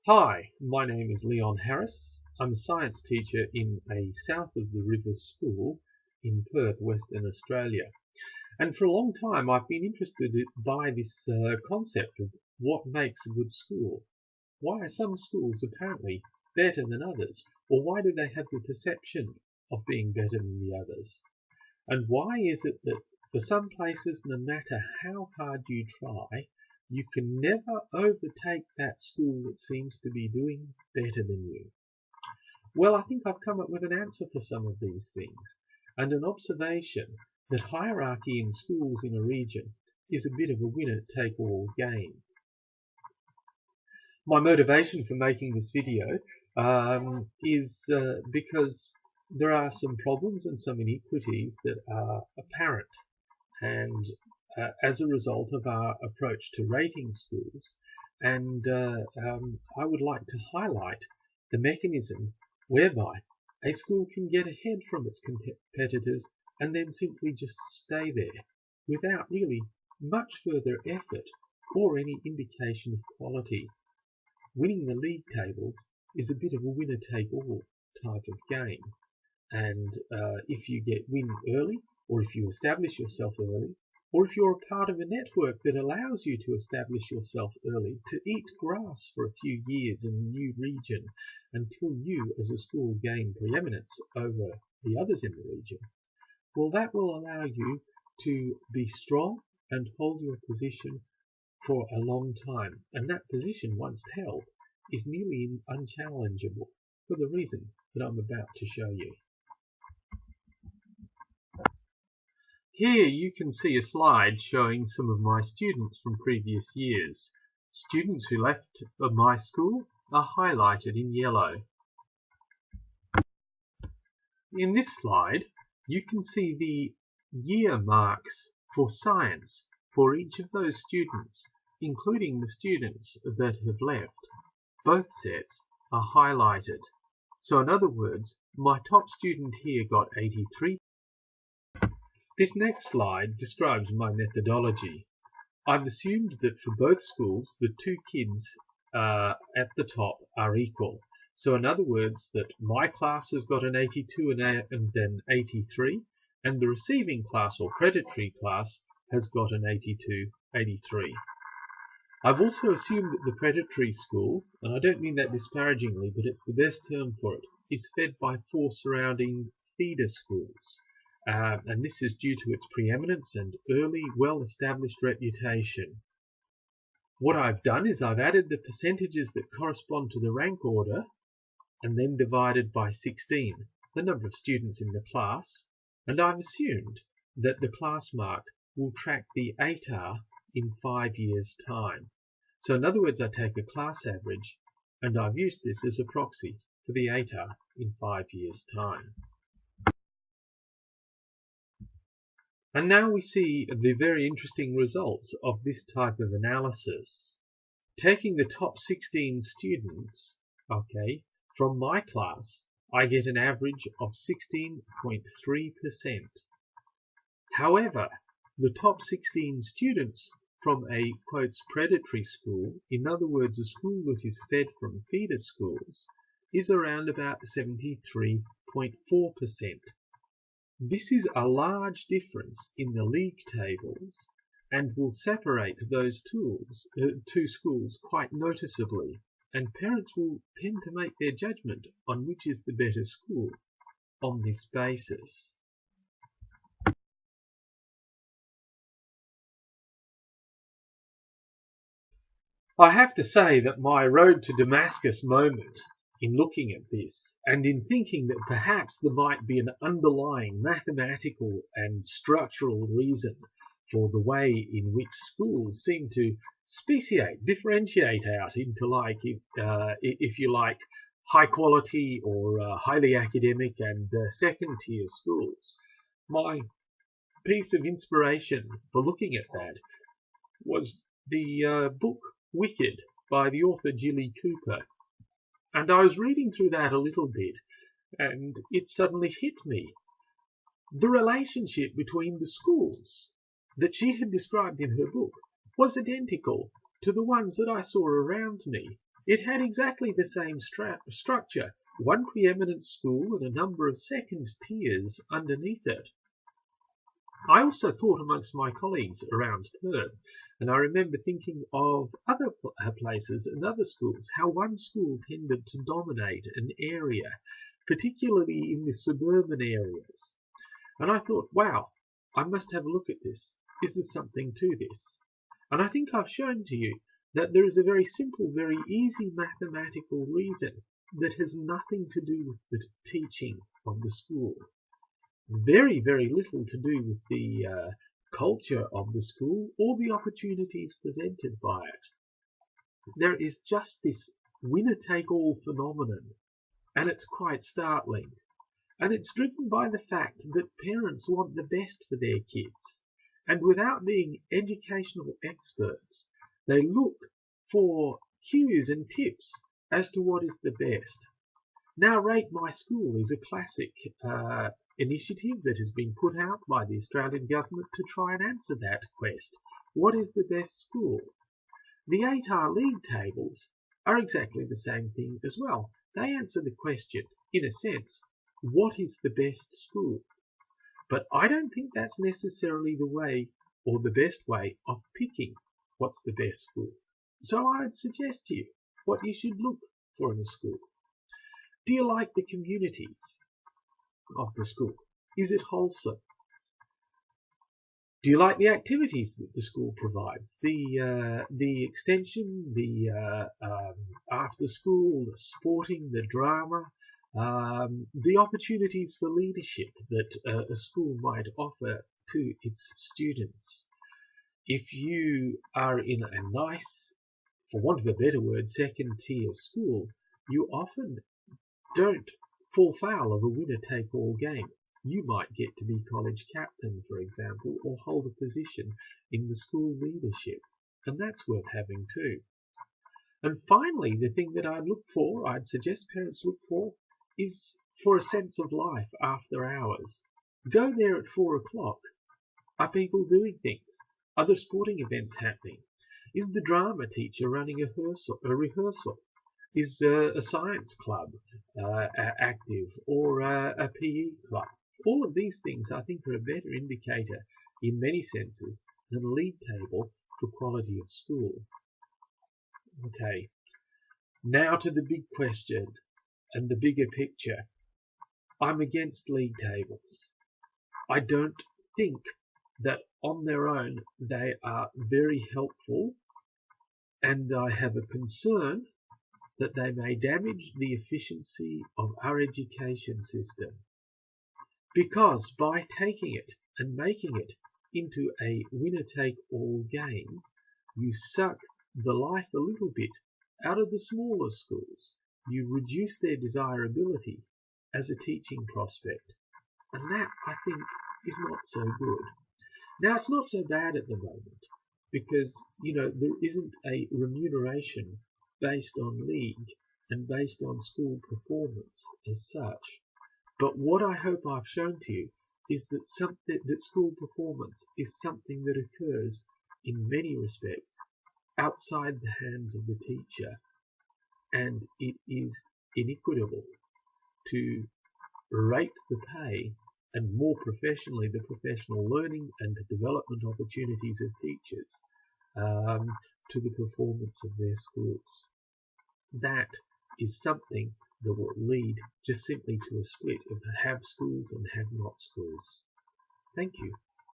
Hi, my name is Leon Harris. I'm a science teacher in a south of the river school in Perth, Western Australia. And for a long time I've been interested by this concept of what makes a good school. Why are some schools apparently better than others? Or why do they have the perception of being better than the others? And why is it that for some places, no matter how hard you try, you can never overtake that school that seems to be doing better than you? Well, I think I've come up with an answer for some of these things, and an observation that hierarchy in schools in a region is a bit of a winner-take-all game. My motivation for making this video is because there are some problems and some inequities that are apparent, and as a result of our approach to rating schools, and I would like to highlight the mechanism whereby a school can get ahead from its competitors and then simply just stay there without really much further effort or any indication of quality. Winning the league tables is a bit of a winner-take-all type of game, and if you win early, or if you establish yourself early, or if you're a part of a network that allows you to establish yourself early, to eat grass for a few years in a new region until you as a school gain preeminence over the others in the region, well, that will allow you to be strong and hold your position for a long time. And that position, once held, is nearly unchallengeable for the reason that I'm about to show you. Here you can see a slide showing some of my students from previous years. Students who left my school are highlighted in yellow. In this slide, you can see the year marks for science for each of those students, including the students that have left. Both sets are highlighted. So in other words, my top student here got 83. This next slide describes my methodology. I've assumed that for both schools, the two kids at the top are equal. So in other words, that my class has got an 82 and an 83, and the receiving class or predatory class has got an 82, 83. I've also assumed that the predatory school, and I don't mean that disparagingly, but it's the best term for it, is fed by 4 surrounding feeder schools. And this is due to its preeminence and early, well-established reputation. What I've done is I've added the percentages that correspond to the rank order and then divided by 16, the number of students in the class, and I've assumed that the class mark will track the ATAR in 5 years' time. So in other words, I take a class average, and I've used this as a proxy for the ATAR in 5 years' time. And now we see the very interesting results of this type of analysis. Taking the top 16 students, from my class, I get an average of 16.3%. However, the top 16 students from a, quotes, predatory school, in other words, a school that is fed from feeder schools, is around about 73.4%. This is a large difference in the league tables and will separate those two schools quite noticeably, and parents will tend to make their judgment on which is the better school on this basis. I have to say that my road to Damascus moment in looking at this, and in thinking that perhaps there might be an underlying mathematical and structural reason for the way in which schools seem to differentiate out into, like, if you like, high quality or highly academic and second tier schools. My piece of inspiration for looking at that was the book Wicked by the author Jilly Cooper. And I was reading through that a little bit, and it suddenly hit me. The relationship between the schools that she had described in her book was identical to the ones that I saw around me. It had exactly the same structure, one preeminent school and a number of second tiers underneath it. I also thought amongst my colleagues around Perth, and I remember thinking of other places and other schools, how one school tended to dominate an area, particularly in the suburban areas. And I thought, wow, I must have a look at this. Is there something to this? And I think I've shown to you that there is a very simple, very easy mathematical reason that has nothing to do with the teaching of the school. Very, very little to do with the culture of the school or the opportunities presented by it. There is just this winner-take-all phenomenon, and it's quite startling. And it's driven by the fact that parents want the best for their kids. And without being educational experts, they look for cues and tips as to what is the best. Now, Rate My School is a classic initiative that has been put out by the Australian government to try and answer that quest. What is the best school? The 8R league tables are exactly the same thing as well. They answer the question, in a sense, what is the best school? But I don't think that's necessarily the way or the best way of picking what's the best school. So I'd suggest to you what you should look for in a school. Do you like the communities of the school? Is it wholesome? Do you like the activities that the school provides? The extension, the after school, the sporting, the drama, the opportunities for leadership that a school might offer to its students. If you are in a nice, for want of a better word, second tier school, you often don't fall foul of a winner-take-all game. You might get to be college captain, for example, or hold a position in the school leadership, and that's worth having too. And finally, the thing that I'd suggest parents look for, is for a sense of life after hours. Go there at 4 o'clock. Are people doing things? Are there sporting events happening? Is the drama teacher running a rehearsal? Is a science club active, or a PE club? All of these things, I think, are a better indicator in many senses than a league table for quality of school. Okay, now to the big question and the bigger picture. I'm against league tables. I don't think that on their own they are very helpful, and I have a concern that they may damage the efficiency of our education system. Because by taking it and making it into a winner-take-all game, you suck the life a little bit out of the smaller schools. You reduce their desirability as a teaching prospect. And that, I think, is not so good. Now, it's not so bad at the moment because, there isn't a remuneration based on league and based on school performance as such. But what I hope I've shown to you is that school performance is something that occurs in many respects outside the hands of the teacher, and it is inequitable to rate the pay and more professionally the professional learning and development opportunities of teachers to the performance of their schools. That is something that will lead just simply to a split of have schools and have not schools. Thank you.